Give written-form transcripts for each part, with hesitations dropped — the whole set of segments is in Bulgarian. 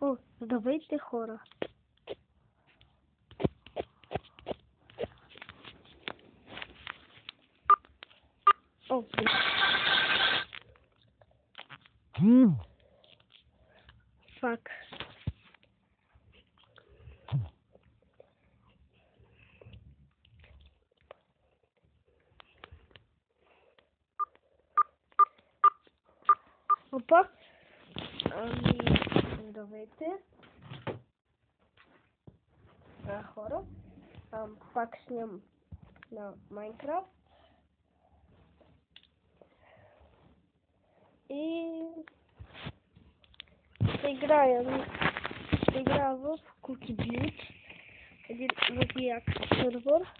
О, здравейте, хора! О, фак. Опа! Здравейте! Хора! Пак снимам на Майнкрафт. И ще играя в Cookie Build. Един много як сервер.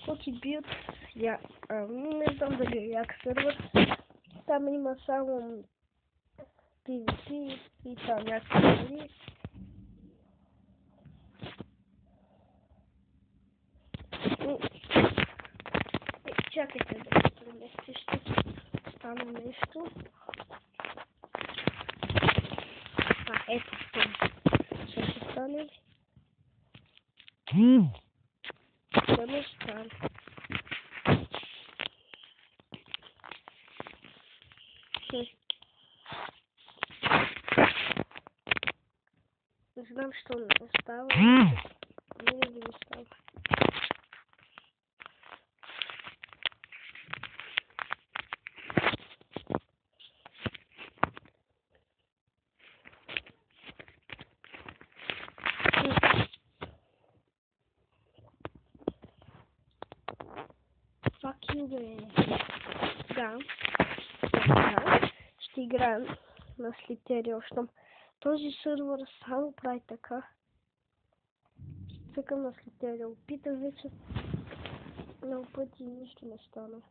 Cookie Build. Не знам дали е як сервер. Там има само PvP и там някакви игри. Чакайте да се премести, ще стане нещо. Ето това. Ще стане ли? Да не стане. Не знам, що не става. Винаги не става. Да. Ще играем на Слитерио, защото този сервер само прави така. Цъкам на Слитерио. Опитах вече много пъти и нищо не стана.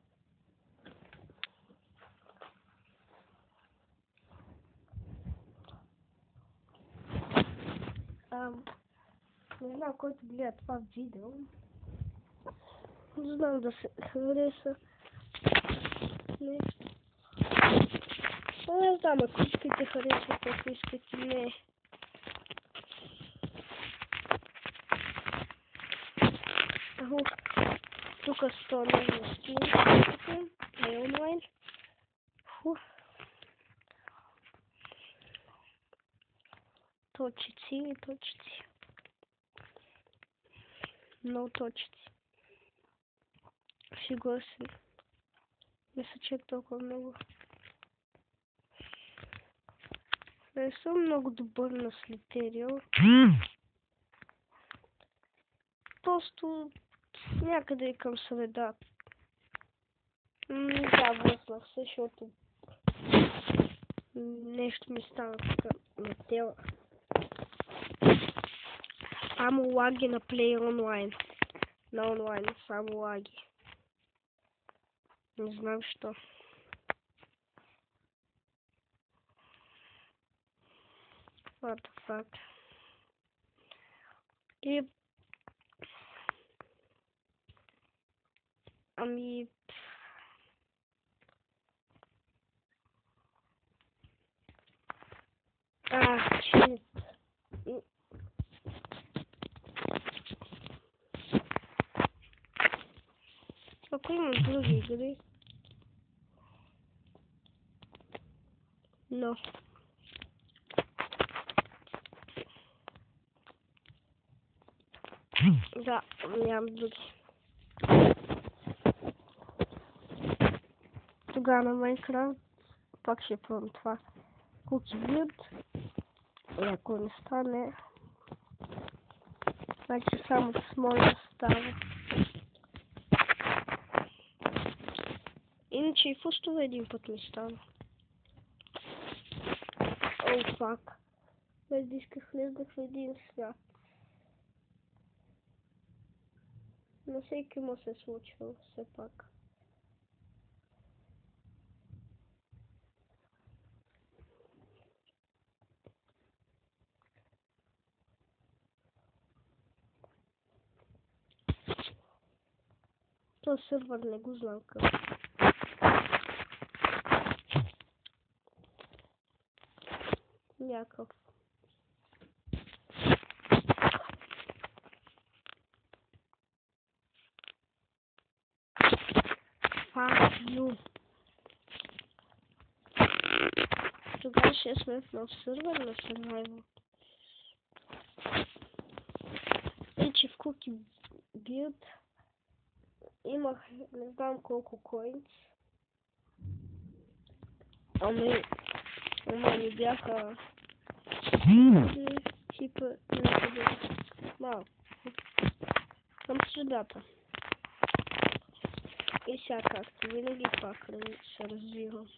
Не знам, който гледа това видео. Не знам да се хареса нещо. Не знам, ако искате харесвате, ако искате не. Тук стоя на Steam, не онлайн. Точици. Много точици. Фига си. Мисля, че е толкова много. Не съм много добър на Слитерио. Просто някъде е към среда. Да, блъснах се, защото нещо ми стана тук на тела. Само лаги на Play Online. На онлайн, само лаги. Не знам що. What the fuck. И... Ами... Shit. Ако имам други игри... Но... Да, нямам други. Тогава на Майнкрафт пак ще пробвам това Cookie Build. И ако не стане, значи само с моя става. Иначе и фустове един път ми стана. О, фак. Без диска влезнах в един свят. На всеки му се случва все пак. То сервер не го знам как. някакъв. Fuck you. Тогава ще сме в нов сервер на Survival. И че в Cookie Build имах не знам колко коинс. Ами не бяха типа някъде малко. Към средата. И сега както винаги пак се развивам.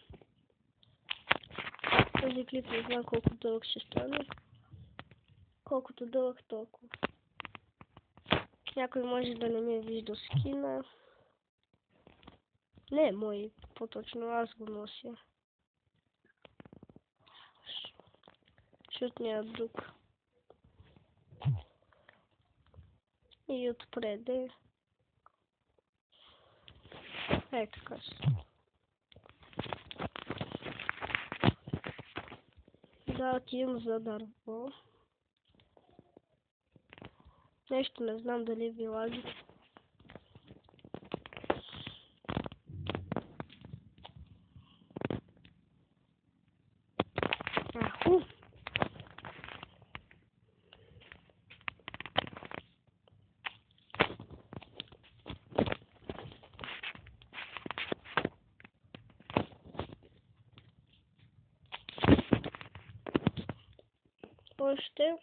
Този клип не знам колко дълъг ще стане. Колкото дълъг толкова. Някой може да не ми вижда скина. Не мой, по-точно аз го нося. Защото няма друг. И отпреде. Ей така си. Да, отивам за дърво. Нещо не знам дали ви лаги. Аху! Още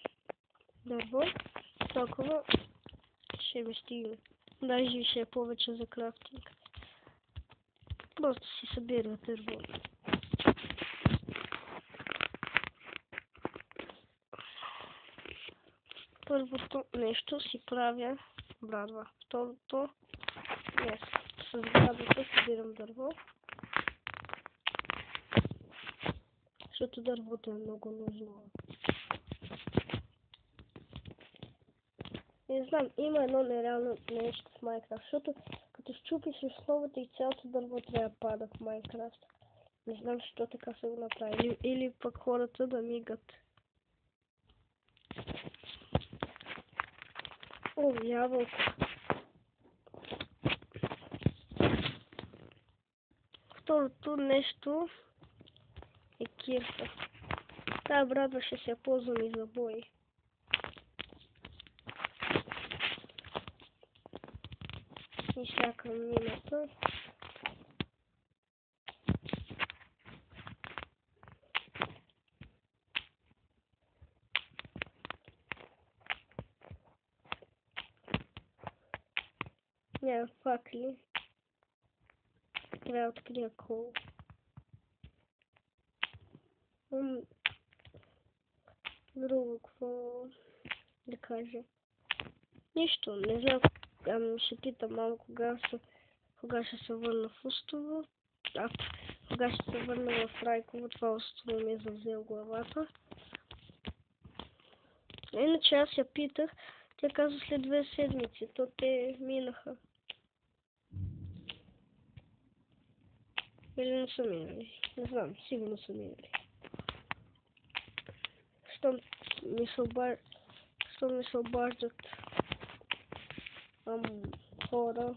дърво. Толкова ще ми стигне. Даже ще е повече за крафтинг. Просто си събира дърво. Първото нещо си правя брадва. Второто с брадвата събирам дърво. Защото дървото е много нужно. Не знам, има едно нереално нещо в Майнкрафт, защото като щупиш основата и цялото дърво трябва да пада в Майнкрафт. Не знам защо така са го направили. Или пък хората да мигат. О, ябълко. Второто нещо е кирка. Тая брадва ще се я ползвам и за бой. И сякам мината. Няма факли. Трябва да открия кол. Друго, какво да кажа? Нищо, не знам. Ще питам малко кога ще се върна в Устово. Кога ще се върна в Райково, това Устово ми е завзел главата. Иначе аз я питах, тя каза след 2 седмици, то те минаха. Или не са минали, не знам, сигурно са минали. Щом ми се обаждат хора,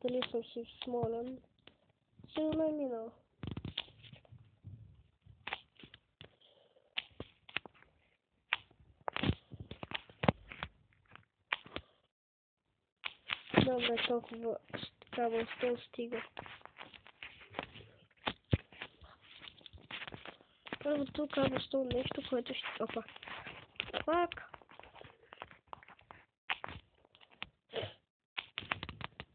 дали съм си в Смолян, сигурно е минал. Добре, толкова кабелстон стига. Първото кабелстон нещо, което ще... Опа. Пак.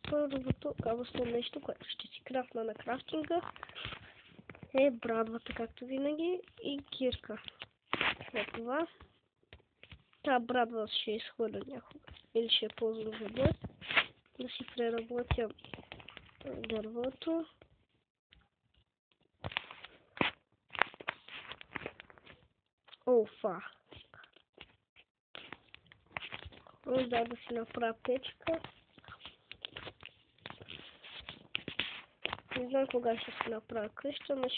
Първото кабелстон нещо, което ще си крафна на крафтинга е брадвата, както винаги, и кирка. След това тази брадва ще изхвърля някога. Или ще я ползвам за бой. Да си преработя дървото. Офа. Да си направя печка. Не знам кога ще си направя къща, но ще